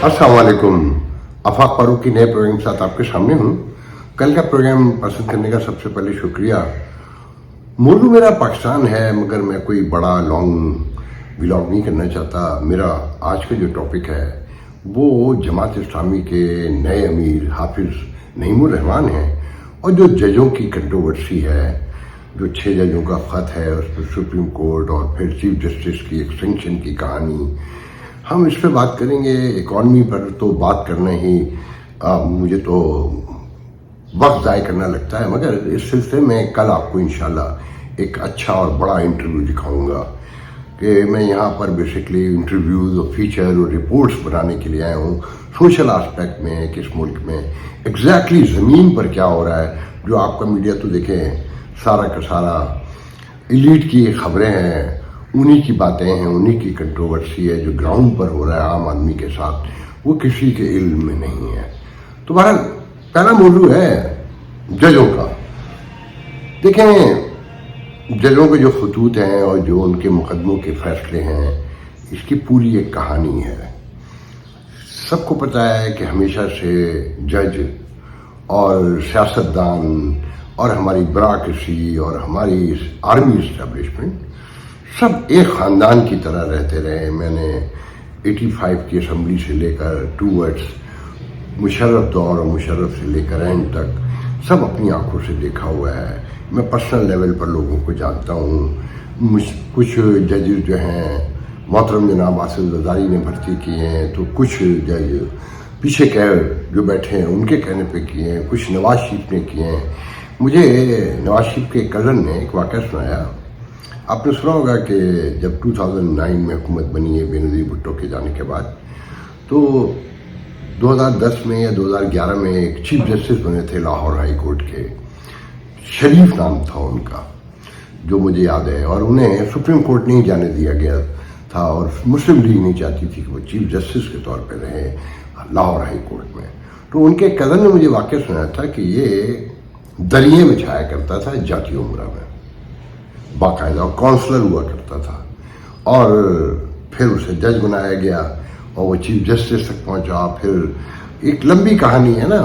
अस्सलाम वालेकुम। आफाक फारूक की नए प्रोग्राम के साथ आपके सामने हूँ। कल का प्रोग्राम पसंद करने का सबसे पहले शुक्रिया। मौजू मेरा पाकिस्तान है, मगर मैं कोई बड़ा लॉन्ग व्लॉग नहीं करना चाहता। मेरा आज का जो टॉपिक है वो जमात इस्लामी के नए अमीर हाफिज नईमुर रहमान हैं, और जो जजों की कंट्रोवर्सी है, जो 6 जजों का ख़त है उस पर सुप्रीम कोर्ट और फिर चीफ जस्टिस की एक्सटेंशन की कहानी, हम इस पर बात करेंगे। इकॉनमी पर तो बात करना ही मुझे तो वक्त ज़ाय करना लगता है, मगर इस सिलसिले में कल आपको इंशाल्लाह एक अच्छा और बड़ा इंटरव्यू दिखाऊंगा कि मैं यहाँ पर बेसिकली इंटरव्यूज़ और फीचर और रिपोर्ट्स बनाने के लिए आया हूँ। सोशल एस्पेक्ट में किस मुल्क में एग्जैक्टली ज़मीन पर क्या हो रहा है। जो आपका मीडिया तो देखें सारा का सारा एलीट की खबरें हैं, उन्हीं की बातें हैं, उन्हीं की कंट्रोवर्सी है। जो ग्राउंड पर हो रहा है आम आदमी के साथ, वो किसी के इल्म में नहीं है। तो बहरहाल पहला मौजू है जजों का। देखें, जजों के जो खतूत हैं और जो उनके मुकदमों के फैसले हैं, इसकी पूरी एक कहानी है। सबको पता है कि हमेशा से जज और सियासतदान और हमारी ब्यूरोक्रेसी और हमारी आर्मी इस्टेब्लिशमेंट सब एक ख़ानदान की तरह रहते रहे। मैंने 85 की असम्बली से लेकर टूवर्ड्स मुशर्रफ दौर और मुशर्रफ से लेकर एंड तक सब अपनी आंखों से देखा हुआ है। मैं पर्सनल लेवल पर लोगों को जानता हूँ। कुछ जजेस जो हैं मोहतरम जनाब आसिफ ज़रदारी ने भर्ती किए हैं, तो कुछ जज पीछे कह जो बैठे हैं उनके कहने पे किए हैं, कुछ नवाज शरीफ ने किए हैं। मुझे नवाज शरीफ के कज़न ने एक वाक़या सुनाया। आपने सुना होगा कि जब 2009 में हुकूमत बनी है बेनज़ीर भुट्टो के जाने के बाद, तो 2010 में या 2011 में एक चीफ जस्टिस बने थे लाहौर हाई कोर्ट के, शरीफ नाम था उनका, जो मुझे याद है। और उन्हें सुप्रीम कोर्ट नहीं जाने दिया गया था, और मुस्लिम लीग नहीं चाहती थी कि वो चीफ जस्टिस के तौर पर रहे लाहौर हाई कोर्ट में। तो उनके कज़न ने मुझे वाक़या सुनाया था कि ये दरिये बिछाया करता था जाती उम्रा में बाकायदा, और काउंसलर हुआ करता था, और फिर उसे जज बनाया गया और वो चीफ जस्टिस तक पहुंचा। फिर एक लंबी कहानी है ना।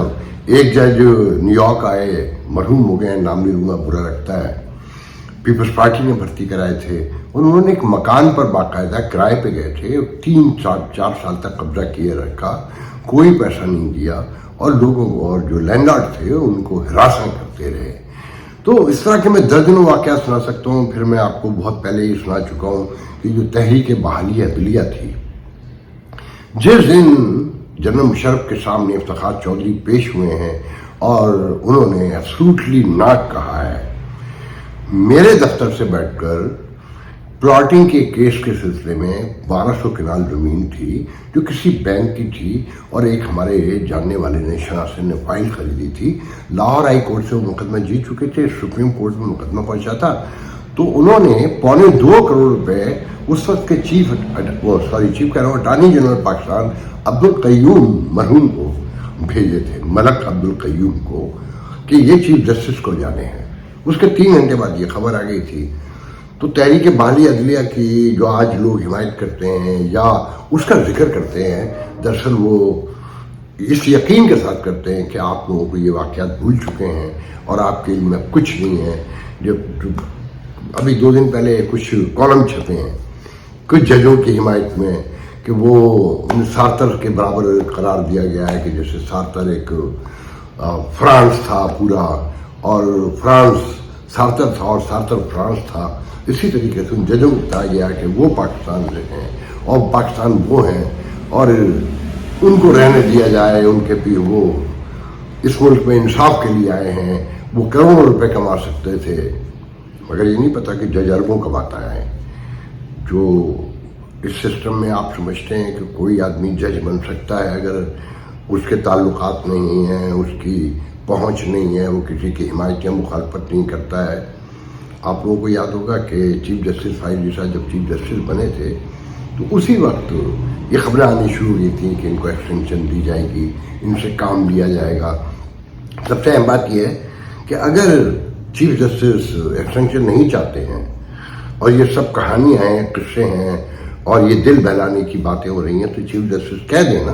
एक जज न्यूयॉर्क आए, मरहूम हो गए, नाम नहीं लूँगा, बुरा लगता है, पीपल्स पार्टी ने भर्ती कराए थे। उन्होंने एक मकान पर बाकायदा किराए पे गए थे, 3-4 साल तक कब्जा किए रखा, कोई पैसा नहीं दिया, और लोगों को, और जो लैंडलॉर्ड थे उनको हिरासत करते रहे। तो इस तरह के मैं दर्जनों वाक़या सुना सकता हूँ। फिर मैं आपको बहुत पहले ही सुना चुका हूँ कि जो तहरीक बहाली अदलिया थी, जिस दिन जनरल मुशर्रफ के सामने इफ्तिखार चौधरी पेश हुए हैं और उन्होंने एब्सोल्युटली नॉट कहा है, मेरे दफ्तर से बैठकर प्लॉटिंग के केस के सिलसिले में 1200 कनाल ज़मीन थी जो किसी बैंक की थी, और एक हमारे जानने वाले ने शनासन ने फाइल खरीदी थी। लाहौर हाई कोर्ट से वो मुकदमा जीत चुके थे, सुप्रीम कोर्ट में मुकदमा पहुंचा था। तो उन्होंने 2.25 करोड़ रुपए उस वक्त के चीफ कह रहा हूँ अटॉर्नी जनरल पाकिस्तान अब्दुल क़य्यूम मरहूम को भेजे थे, मलक अब्दुल क़य्यूम को, कि ये चीफ जस्टिस को जाने हैं। उसके 3 घंटे बाद ये खबर आ गई थी। तो तहरीक बहाली अदलिया की जो आज लोग हिमायत करते हैं या उसका जिक्र करते हैं, दरअसल वो इस यकीन के साथ करते हैं कि आप लोगों को ये वाक़यात भूल चुके हैं और आपके इल्म में कुछ नहीं है। जब अभी 2 दिन पहले कुछ कॉलम छपे हैं कुछ जजों की हिमायत में कि वो सार्तर के बराबर करार दिया गया है, कि जैसे सार्तर एक फ्रांस था पूरा, और फ्रांस सार्तर था और सार्तर फ्रांस था। इसी तरीके से उन जजों को बताया गया कि वो पाकिस्तान से हैं और पाकिस्तान वो हैं, और उनको रहने दिया जाए। उनके भी वो इस मुल्क में इंसाफ के लिए आए हैं, वो करोड़ों रुपए कमा सकते थे, मगर ये नहीं पता कि जज अरबों कमाता है। जो इस सिस्टम में आप समझते हैं कि कोई आदमी जज बन सकता है अगर उसके ताल्लुकात नहीं हैं, उसकी पहुंच नहीं है, वो किसी की हिमायत या मुखालफत नहीं करता है। आप लोगों को याद होगा कि चीफ जस्टिस फाइल ईसा जब चीफ जस्टिस बने थे, तो उसी वक्त ये खबरें आनी शुरू हुई थी कि इनको एक्सटेंशन दी जाएगी, इनसे काम लिया जाएगा। सबसे अहम बात यह है कि अगर चीफ जस्टिस एक्सटेंशन नहीं चाहते हैं और ये सब कहानियाँ हैं, किस्से हैं और ये दिल बहलाने की बातें हो रही हैं, तो चीफ जस्टिस कह देना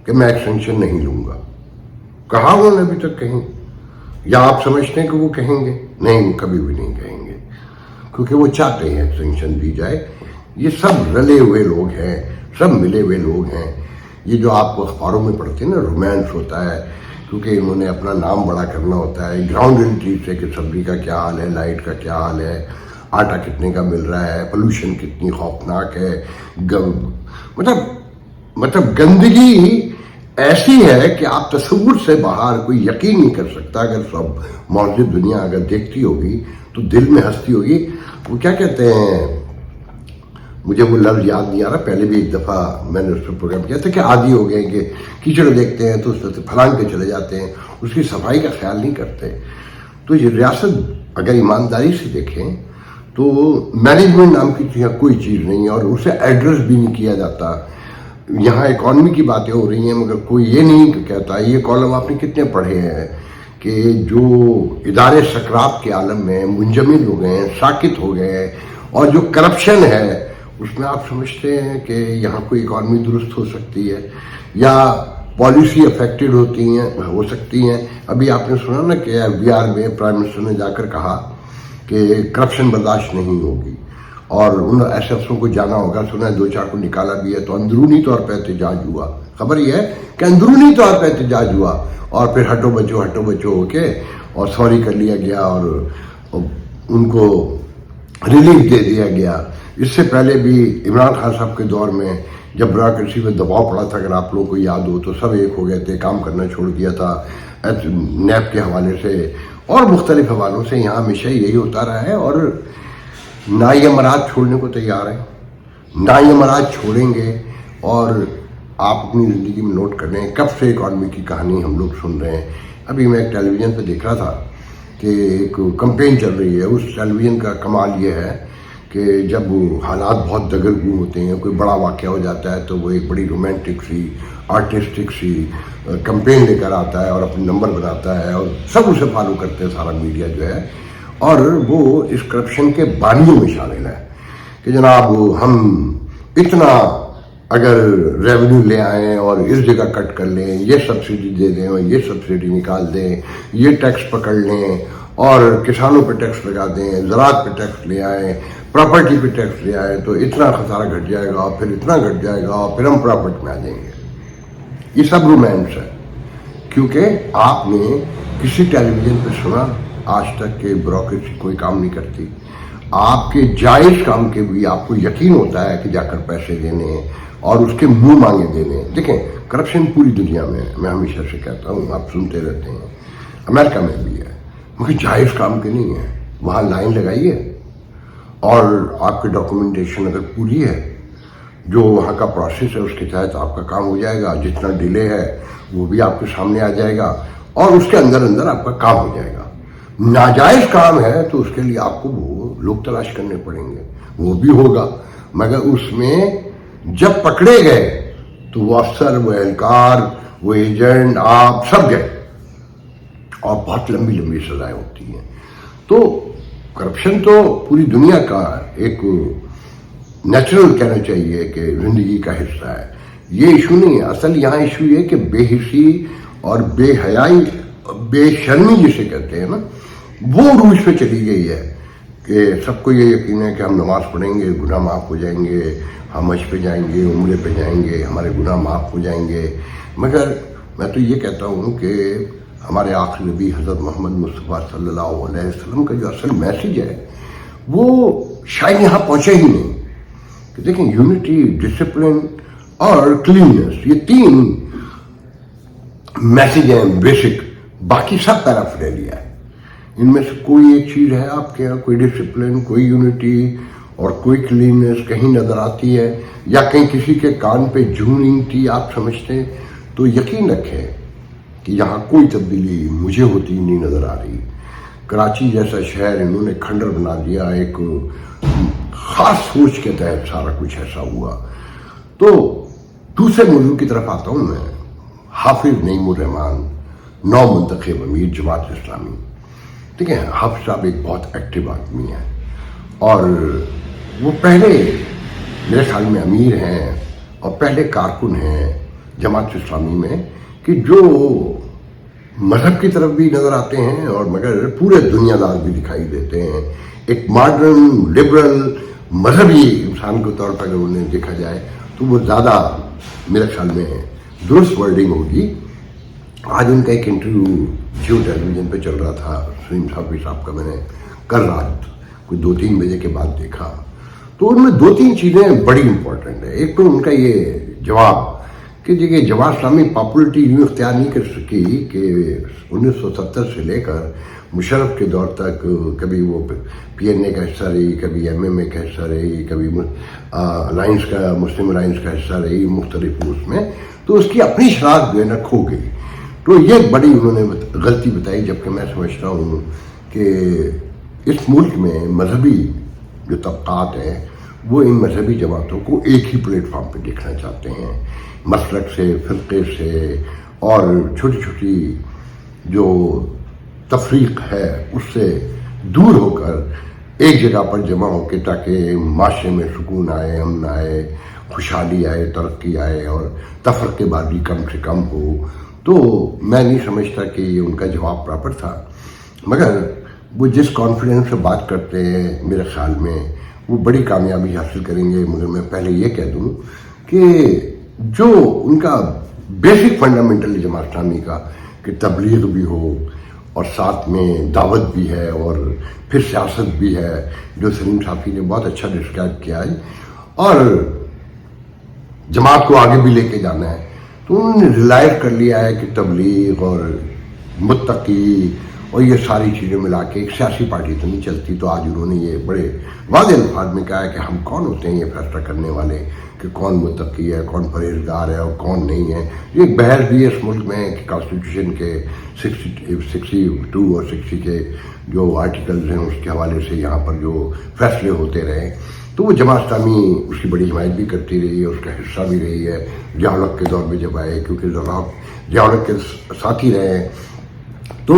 کہ میں ایکسٹینشن نہیں لوں گا. کہا انہوں نے ابھی تک کہیں؟ یا آپ سمجھتے ہیں کہ وہ کہیں گے؟ نہیں، وہ کبھی بھی نہیں کہیں گے، کیونکہ وہ چاہتے ہیں ایکسٹینشن دی جائے. یہ سب رلے ہوئے لوگ ہیں، سب ملے ہوئے لوگ ہیں. یہ جو آپ کو اخباروں میں پڑھتے ہیں نا، رومانس ہوتا ہے، کیونکہ انہوں نے اپنا نام بڑا کرنا ہوتا ہے. گراؤنڈ ریئلٹی سے کہ سبزی کا کیا حال ہے، لائٹ کا کیا حال ہے، آٹا کتنے کا مل رہا ہے، پولوشن کتنی خوفناک ہے. مطلب گندگی ایسی ہے کہ آپ تصور سے باہر کوئی یقین نہیں کر سکتا. اگر سب معذب دنیا اگر دیکھتی ہوگی تو دل میں ہنستی ہوگی. وہ کیا کہتے ہیں، مجھے وہ لفظ یاد نہیں آ رہا، پہلے بھی ایک دفعہ میں نے اس پر پروگرام کیا تھا کہ عادی ہو گئے کہ کیچڑ دیکھتے ہیں تو اس سے پھلانگ کے چلے جاتے ہیں، اس کی صفائی کا خیال نہیں کرتے. تو یہ ریاست اگر ایمانداری سے دیکھیں تو مینجمنٹ نام کی کوئی چیز نہیں ہے، اور اسے ایڈریس بھی نہیں کیا جاتا. یہاں اکانومی کی باتیں ہو رہی ہیں مگر کوئی یہ نہیں کہتا. یہ کالم آپ نے کتنے پڑھے ہیں کہ جو ادارے سکرات کے عالم میں منجمد ہو گئے ہیں، ساکت ہو گئے ہیں، اور جو کرپشن ہے اس میں آپ سمجھتے ہیں کہ یہاں کوئی اکانومی درست ہو سکتی ہے یا پالیسی افیکٹڈ ہو سکتی ہیں. ابھی آپ نے سنا نا کہ بہار میں پرائم منسٹر نے جا کر کہا کہ کرپشن برداشت نہیں ہوگی، اور ان ایسے افسروں کو جانا ہوگا. سنا ہے 2-4 کو نکالا بھی ہے. تو اندرونی طور پہ احتجاج ہوا. خبر یہ ہے کہ اندرونی طور پہ احتجاج ہوا، اور پھر ہٹو بچو ہو کے اور سوری کر لیا گیا اور ان کو ریلیف دے دیا گیا. اس سے پہلے بھی عمران خان صاحب کے دور میں جب بیوروکریسی میں دباؤ پڑا تھا، اگر آپ لوگوں کو یاد ہو تو سب ایک ہو گئے تھے، کام کرنا چھوڑ دیا تھا نیب کے حوالے سے اور مختلف حوالوں سے. یہاں ہمیشہ یہی ہوتا رہا ہے، اور نہ یہ مراد چھوڑنے کو تیار ہیں، نہ یہ مراد چھوڑیں گے. اور آپ اپنی زندگی میں نوٹ کر لیں کب سے اکانومی کی کہانی ہم لوگ سن رہے ہیں. ابھی میں ایک ٹیلی ویژن پہ دیکھ رہا تھا کہ ایک کمپین چل رہی ہے. اس ٹیلی ویژن کا کمال یہ ہے کہ جب حالات بہت دگرگوں ہوتے ہیں، کوئی بڑا واقعہ ہو جاتا ہے، تو وہ ایک بڑی رومانٹک سی آرٹسٹک سی کمپین لے کر آتا ہے اور اپنے نمبر بناتا ہے، اور سب اسے فالو کرتے ہیں، سارا میڈیا جو ہے. اور وہ اس کرپشن کے بانیوں میں شامل ہے کہ جناب ہم اتنا اگر ریونیو لے آئیں اور اس جگہ کٹ کر لیں، یہ سبسڈی دے دیں اور یہ سبسڈی نکال دیں، یہ ٹیکس پکڑ لیں اور کسانوں پہ ٹیکس لگا دیں، زراعت پہ ٹیکس لے آئیں، پراپرٹی پہ ٹیکس لے آئیں، تو اتنا خسارہ گھٹ جائے گا، پھر اتنا گھٹ جائے گا، پھر ہم پراپرٹی میں آ جائیں گے. یہ سب رومانس ہے. کیونکہ آپ نے کسی ٹیلی ویژن پہ سنا آج تک کہ بیوروکریسی کوئی کام نہیں کرتی؟ آپ کے جائز کام کے بھی آپ کو یقین ہوتا ہے کہ جا کر پیسے دینے اور اس کے منہ مانگے دینے. دیکھیں کرپشن پوری دنیا میں ہے، میں ہمیشہ سے کہتا ہوں، آپ سنتے رہتے ہیں، امریکہ میں بھی ہے، مگر جائز کام کے نہیں ہے. وہاں لائن لگائیے اور آپ کی ڈاکومنٹیشن اگر پوری ہے، جو وہاں کا پروسیس ہے اس کے تحت آپ کا کام ہو جائے گا. جتنا ڈیلے ہے وہ بھی آپ کے سامنے آ جائے گا اور اس کے اندر آپ کا کام ہو جائے گا. ناجائز کام ہے تو اس کے لیے آپ کو وہ لوگ تلاش کرنے پڑیں گے، وہ بھی ہوگا، مگر اس میں جب پکڑے گئے تو وہ افسر، وہ اہلکار، وہ ایجنٹ، آپ سب گئے، اور بہت لمبی لمبی سزائیں ہوتی ہیں. تو کرپشن تو پوری دنیا کا ایک نیچرل کہنا چاہیے کہ زندگی کا حصہ ہے. یہ ایشو نہیں ہے. اصل یہاں ایشو یہ کہ بے حسی اور بے حیائی، بے شرمی جسے کہتے ہیں نا، وہ عروج پہ چلی گئی ہے کہ سب کو یہ یقین ہے کہ ہم نماز پڑھیں گے گناہ معاف ہو جائیں گے، ہم حج پہ جائیں گے، عمرے پہ جائیں گے، ہمارے گناہ معاف ہو جائیں گے. مگر میں تو یہ کہتا ہوں کہ ہمارے آخری نبی حضرت محمد مصطفیٰ صلی اللہ علیہ وسلم کا جو اصل میسیج ہے وہ شاید یہاں پہنچے ہی نہیں. کہ دیکھیں یونٹی، ڈسپلن اور کلیننس، یہ 3 میسیج ہیں بیسک، باقی سب پیرافرینیا ہے. ان میں سے کوئی ایک چیز ہے آپ کے یہاں، کوئی ڈسپلن، کوئی یونٹی اور کوئی کلیننس کہیں نظر آتی ہے، یا کہیں کسی کے کان پہ جوں نینگتی آپ سمجھتے ہیں، تو یقین رکھیں کہ یہاں کوئی تبدیلی مجھے ہوتی نہیں نظر آ رہی. کراچی جیسا شہر انہوں نے کھنڈر بنا دیا، ایک خاص سوچ کے تحت سارا کچھ ایسا ہوا. تو دوسرے موضوع کی طرف آتا ہوں میں. حافظ نعیم الرحمان، نو منتخب امیر جماعت اسلامی. دیکھیں حافظ صاحب ایک بہت ایکٹیو آدمی ہیں، اور وہ پہلے میرے خیال میں امیر ہیں اور پہلے کارکن ہیں जमात इस्लामी में कि जो मजहब की तरफ भी नजर आते हैं और मगर पूरे दुनियादार भी दिखाई देते हैं। एक मॉडर्न लिबरल मजहबी इंसान के तौर पर अगर उन्हें देखा जाए तो वो ज़्यादा मेरे ख्याल में दुरुस्त वर्डिंग होगी। आज उनका एक इंटरव्यू जियो टेलीविजन पे चल रहा था, सलीम साहब का, मैंने कल रात कोई 2-3 बजे के बाद देखा। तो उनमें 2-3 चीज़ें बड़ी इंपॉर्टेंट है। एक तो उनका ये जवाब कि देखिए जमात इस्लामी पॉपुलरिटी यूँ इख्तियार नहीं कर सकी कि 1970 से लेकर मुशर्रफ के दौर तक कभी वो PNA का हिस्सा रही, कभी MMA का हिस्सा रही, कभी अलायंस का, मुस्लिम अलायंस का हिस्सा रही मुख्तलिफ उसमें, तो उसकी अपनी शरारत जो है ना खो गई। तो ये बड़ी उन्होंने गलती बताई, जबकि मैं समझता हूँ कि इस मुल्क में मजहबी जो तबकात हैं वो इन मजहबी जमातों को एक ही प्लेटफॉर्म पे देखना चाहते हैं, मसलक से, फ़िरक़े से और छोटी छोटी जो तफरीक है उससे दूर होकर एक जगह पर जमा होकर ताकि माशरे में सुकून आए, अमन आए, खुशहाली आए, तरक्की आए और तफरक़ेबाज़ी कम से कम हो। तो मैं नहीं समझता कि ये उनका जवाब प्रॉपर था, मगर वो जिस कॉन्फिडेंस से बात करते हैं मेरे ख्याल में वो बड़ी कामयाबी हासिल करेंगे। मगर मैं पहले ये कह दूँ कि जो उनका बेसिक फंडामेंटल जमात इस्लामी का कि तबलीग भी हो और साथ में दावत भी है और फिर सियासत भी है, जो सलीम साफ़ी ने बहुत अच्छा डिस्क्राइब किया है, और जमात को आगे भी लेके जाना है। तो उन्होंने रिलाइज कर लिया है कि तबलीग और मुत्तकी और ये सारी चीज़ें मिला के एक सियासी पार्टी तो नहीं चलती। तो आज उन्होंने ये बड़े वाज़ेह अल्फाज में कहा है कि हम कौन होते हैं ये फैसला करने वाले कि कौन मुत्तकी है, कौन परहेजगार है और कौन नहीं है। ये एक बहस भी है इस मुल्क में कि कॉन्स्टिट्यूशन के 62 और 60 के जो आर्टिकल्स हैं उसके हवाले से यहाँ पर जो फैसले होते रहे, तो वो जमात इस्लामी उसकी बड़ी हिमायत भी करती रही है, उसका हिस्सा भी रही है। ज़िया-उल-हक के दौर में जब आए, क्योंकि ज़िया-उल-हक के साथी रहे, तो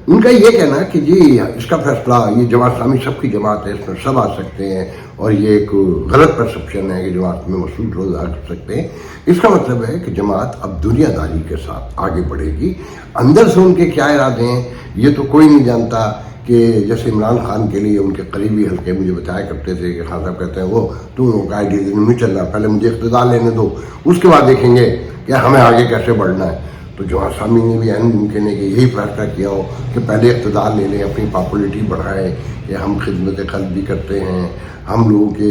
उनका ये कहना कि जी इसका फैसला, ये जमात इस्लामी सबकी जमात है, इसमें सब आ सकते हैं और ये एक गलत परसेप्शन है कि जमात में मसूद रोज़ आ सकते हैं। इसका मतलब है कि जमात अब दुनियादारी के साथ आगे बढ़ेगी। अंदर से उनके क्या इरादे हैं ये तो कोई नहीं जानता। कि जैसे इमरान खान के लिए उनके करीबी हल्के मुझे बताया करते थे कि खान साहब कहते हैं वो तुम लोगों का आइडिया नहीं चल रहा, पहले मुझे इक़्तिदार लेने दो, उसके बाद देखेंगे कि हमें आगे कैसे बढ़ना है। तो जमात इस्लामी ने भी ऐन मुमकिन है कि यही फैसला किया हो कि पहले इक़्तिदार ले लें, अपनी पॉपुलरिटी बढ़ाएं, कि हम खिदमत खल्क भी करते हैं, हम लोगों के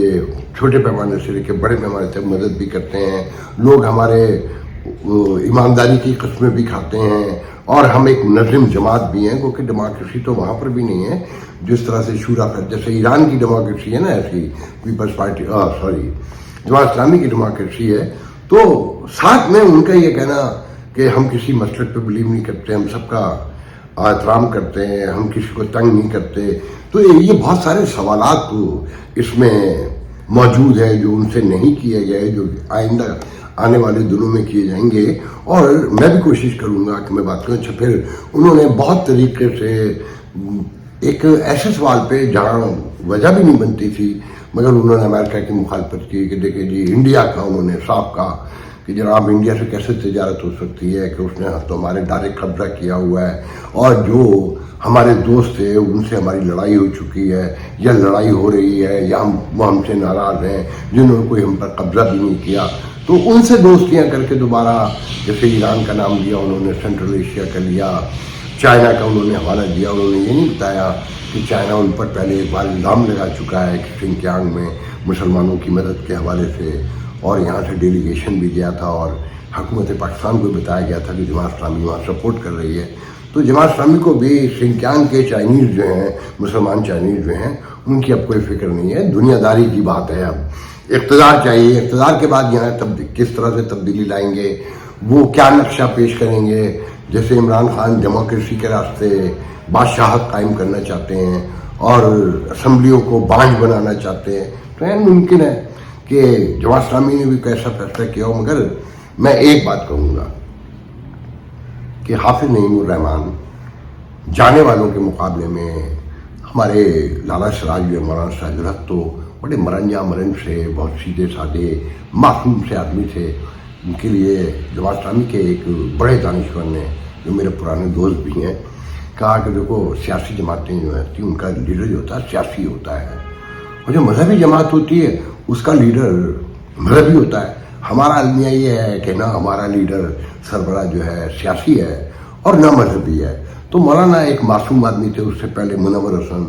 छोटे पैमाने से लेकर बड़े पैमाने तक मदद भी करते हैं, लोग हमारे ईमानदारी की कस्में भी खाते हैं, और हम एक नज़िम जमात भी हैं, क्योंकि डेमोक्रेसी तो वहाँ पर भी नहीं है जिस तरह से शूरा कर, जैसे ईरान की डेमोक्रेसी है ना, ऐसी पीपल्स पार्टी जमात इस्लामी की डेमोक्रेसी है। तो साथ में उनका ये कहना कि हम किसी मसलक पे बिलीव नहीं करते, हम सबका एहतराम करते हैं, हम किसी को तंग नहीं करते। तो ये बहुत सारे सवालात तो इसमें मौजूद है जो उनसे नहीं किए गए, जो आइंदा आने वाले दिनों में किए जाएंगे। और मैं भी कोशिश करूंगा कि मैं बात करूँ। अच्छा, फिर उन्होंने बहुत तरीके से एक ऐसे सवाल पे जहाँ वजह भी नहीं बनती थी, मगर उन्होंने अमेरिका की मुखालफत की कि देखिए जी, इंडिया का उन्होंने साफ कहा कि जनाब इंडिया से कैसे तिजारत हो सकती है कि उसने तो हमारे डायरेक्ट कब्जा किया हुआ है, और जो हमारे दोस्त थे उनसे हमारी लड़ाई हो चुकी है या लड़ाई हो रही है, या वो हमसे नाराज़ हैं, जिन्होंने कोई हम पर कब्जा भी नहीं किया। तो उनसे दोस्तियां करके दोबारा, जैसे ईरान का नाम लिया उन्होंने, सेंट्रल एशिया का लिया, चाइना का उन्होंने हवाला दिया। उन्होंने ये नहीं बताया कि चाइना उन पर पहले एक बार इल्ज़ाम लगा चुका है कि सिंकियांग में मुसलमानों की मदद के हवाले से, और यहाँ से डेलीगेशन भी गया था और हुकूमत पाकिस्तान को बताया गया था कि जमात इस्लामी वहाँ सपोर्ट कर रही है। तो जमात इस्लामी को भी सिंकियांग के चाइनीज़ जो हैं, मुसलमान चाइनीज़ जो हैं, उनकी अब कोई फिक्र नहीं है। दुनियादारी की बात है, अब इक़्तिदार चाहिए, इक़्तिदार के बाद यहाँ तब किस तरह से तब्दीली लाएंगे, वो क्या नक्शा पेश करेंगे। जैसे इमरान खान डेमोक्रेसी के रास्ते बादशाहत कायम करना चाहते हैं और असम्बलियों को बांझ बनाना चाहते हैं, तो यह मुमकिन है कि जमात इस्लामी ने भी कैसा फैसला किया हो। मगर मैं एक बात कहूँगा कि हाफिज़ नईमुर रहमान जाने वालों के मुकाबले में हमारे लाला सिराज मौलाना सिराजुल हक तो बड़े मरंजा मरंज से, बहुत सीधे साधे मासूम से आदमी थे। उनके लिए जमात इस्लामी के एक बड़े दानिशवर ने, जो मेरे पुराने दोस्त भी हैं, कहा कि देखो सियासी जमातें जो हैं उनका लीडर जो होता है सियासी होता है, और जो मजहबी जमात होती है उसका लीडर मजहबी होता है। हमारा अलमिया ये है कि ना हमारा लीडर सरबराह जो है सियासी है और ना मजहबी है। तो मौलाना एक मासूम आदमी थे, उससे पहले मुनव्वर हसन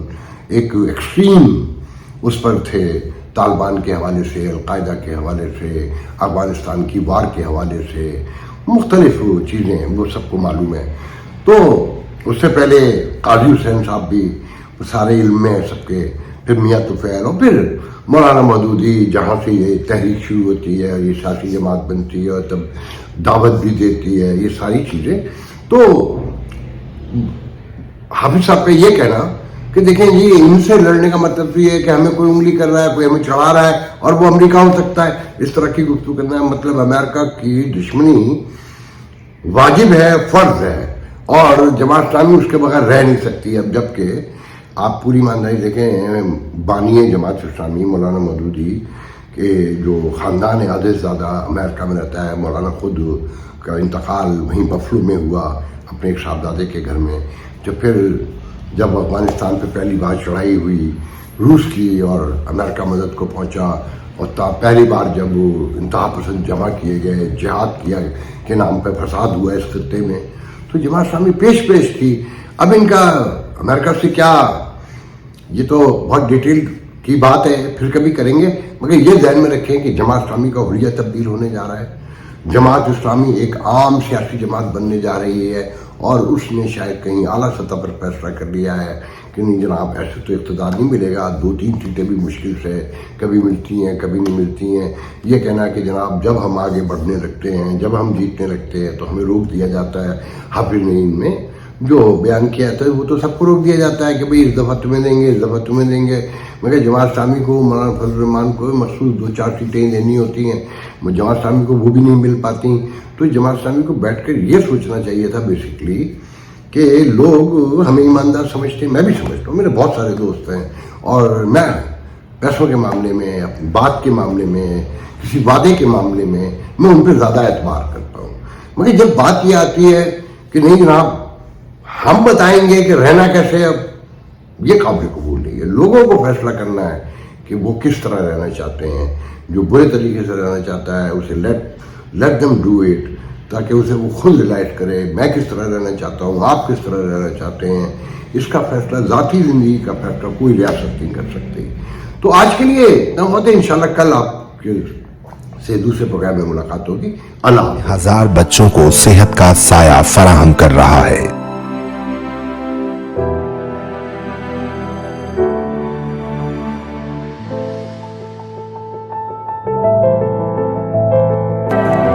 एक एक्सट्रीम उस पर थे, तालिबान के हवाले से, अलकायदा के हवाले से, अफगानिस्तान की वार के हवाले से, मुख्तलिफ चीज़ें वो सबको मालूम है। तो उससे पहले काजी हुसैन साहब भी सारे इल्म में सबके, फिर मियाँ तुफैल, और फिर मौलाना मौदूदी, जहाँ से ये तहरीक शुरू होती है, ये सियासी जमात बनती है और तब दावत भी देती है, ये सारी चीज़ें। तो हाफिज साहब पे ये कहना कि देखें जी, इनसे लड़ने का मतलब तो ये है कि हमें कोई उंगली कर रहा है, कोई हमें चढ़ा रहा है और वो अमेरिका हो सकता है, इस तरह की गुफ्तगू करना है। मतलब अमेरिका की दुश्मनी वाजिब है, फर्ज है, और जमात इस्लामी उसके बगैर रह नहीं सकती। अब जबकि आप पूरी ईमानदारी देखें, बानी जमात इस्लामी मौलाना मौदूदी के जो ख़ानदान है आधे से ज़्यादा अमेरिका में रहता है। मौलाना खुद का इंतकाल वहीं बफलो में हुआ, अपने एक साहबजादे के घर में। जब अफगानिस्तान पे पहली बार चढ़ाई हुई रूस की और अमेरिका मदद को पहुंचा, और पहली बार जब वो इंतहा पसंद जमा किए गए, जिहाद किया के नाम पे फसाद हुआ इस खत्ते में, तो जमात इस्लामी पेश थी। अब इनका अमेरिका से क्या, ये तो बहुत डिटेल की बात है, फिर कभी करेंगे, मगर ये ध्यान में रखें कि जमात इस्लामी का हुलिया तब्दील होने जा रहा है। जमात इस्लामी एक आम सियासी जमात बनने जा रही है, और उसने शायद कहीं आला सतह पर फैसला कर लिया है कि नहीं जनाब, ऐसे तो इक़्तिदार नहीं मिलेगा, 2-3 सीटें भी मुश्किल से कभी मिलती हैं, कभी नहीं मिलती हैं। ये कहना कि जनाब जब हम आगे बढ़ने लगते हैं, जब हम जीतने लगते हैं, तो हमें रोक दिया जाता है। हाफिज ने इनमें जो बयान किया था वो तो सबको रोक दिया जाता है कि भाई इस दफ़ा तुम्हें देंगे, इस दफ़ा तुम्हें देंगे, मगर जमात इस्लामी को, मौलाना फजल रहमान को मखसूस 2-4 सीटें देनी होती हैं, जमात इस्लामी को वो भी नहीं मिल पाती। तो जमात इस्लामी को बैठकर ये सोचना चाहिए था बेसिकली कि लोग हमें ईमानदार समझते हैं, मैं भी समझता हूँ, मेरे बहुत सारे दोस्त हैं, और मैं पैसों के मामले में, अपनी बात के मामले में, किसी वादे के मामले में मैं उन पर ज़्यादा एतबार करता हूँ। मगर जब बात ये आती है कि नहीं जनाब हम बताएंगे कि रहना कैसे, अब ये काबिल कबूल नहीं है। लोगों को फैसला करना है कि वो किस तरह रहना चाहते हैं। जो बुरे तरीके से रहना चाहता है उसे लेट देम डू इट, ताकि उसे वो खुद रियलाइज करे मैं किस तरह रहना चाहता हूँ, आप किस तरह रहना चाहते हैं। इसका फैसला, ज़ाती ज़िंदगी का फैसला कोई रियासत नहीं कर सकती। तो आज के लिए इतना बहुत है, इंशाल्लाह कल आपके से दूसरे प्रोग्राम में मुलाकात होगी। अल्लाह। 1000 बच्चों को सेहत का साया फराहम कर रहा है।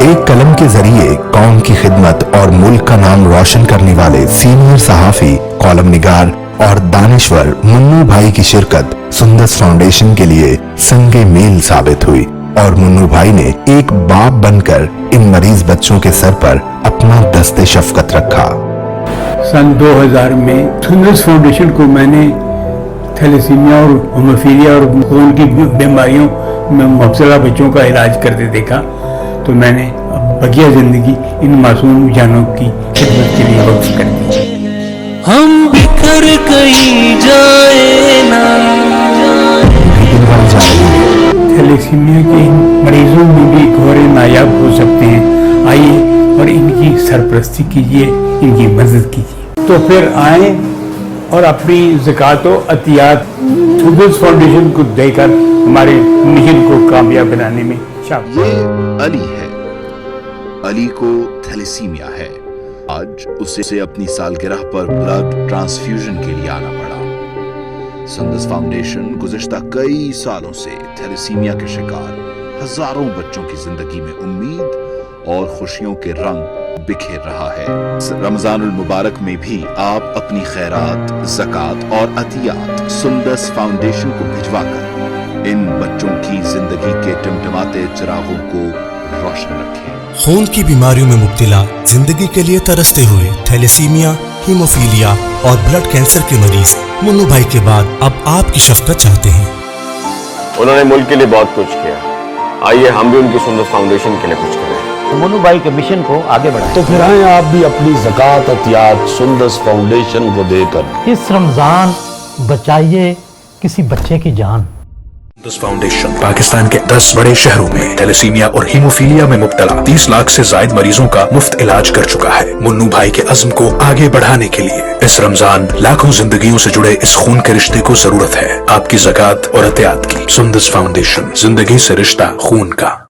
एक कलम के जरिए कौम की खिदमत और मुल्क का नाम रोशन करने वाले सीनियर सहाफी, कॉलम निगार और दानिश्वर मुन्नू भाई की शिरकत सुंदस फाउंडेशन के लिए संगे मील साबित हुई, और मुन्नू भाई ने एक बाप बनकर इन मरीज बच्चों के सर पर अपना दस्ते शफकत रखा। सन 2000 में सुंदस फाउंडेशन को मैंने थैलेसीमिया और हेमोफीलिया और खून की बीमारियों में मुब्तला बच्चों का इलाज करते देखा, तो मैंने बकिया जिंदगी इन मासूम जानों की खिदमत के लिए वक्फ कर दी। हम बिखर कहीं जाए ना। थैलेसीमिया के इन मरीजों में भी घोड़े नायाब हो सकते हैं, आइए और इनकी सरपरस्ती कीजिए, इनकी मदद कीजिए। तो फिर आए और अपनी ज़कात व अतियात सुंदस फाउंडेशन को देकर हमारे मिशन को कामयाब बनाने में शामिल। ये अली है। अली को थैलेसीमिया है। आज उसे अपनी सालगिरह पर ब्लड ट्रांसफ्यूजन के लिए आना पड़ा। सुंदस फाउंडेशन गुज़िश्ता कई सालों से थैलेसीमिया के शिकार हजारों बच्चों की जिंदगी में उम्मीद और खुशियों के रंग बिखेर रहा है। रमजानुल मुबारक में भी आप अपनी खैरात, ज़कात और अतियात सुंदस फाउंडेशन को भिजवाकर इन बच्चों की जिंदगी के टिमटिमाते चिरागों को रोशन रखें। खून की बीमारियों में मुब्तला, जिंदगी के लिए तरसते हुए थैलेसीमिया, हीमोफीलिया और ब्लड कैंसर के मरीज मुन्नू भाई के बाद अब आपकी शफकत चाहते हैं। उन्होंने मुल्क के लिए बहुत कुछ किया, आइए हम भी उनकी सुंदस फाउंडेशन के लिए कुछ करें। मनु भाई के मिशन को आगे बढ़ाएं। तो फिर आए आप भी अपनी ज़कात अतियात सुंदस फाउंडेशन को देकर इस रमजान बचाइए किसी बच्चे की जान। सुंदस फाउंडेशन पाकिस्तान के 10 बड़े शहरों में थैलेसीमिया और हीमोफीलिया में मुब्तला 30 लाख से ज्यादा मरीजों का मुफ्त इलाज कर चुका है। मुन्नू भाई के अज़्म को आगे बढ़ाने के लिए इस रमजान लाखों जिंदगियों से जुड़े इस खून के रिश्ते को जरूरत है आपकी ज़कात और अतियात की। सुंदस फाउंडेशन, जिंदगी से रिश्ता खून का।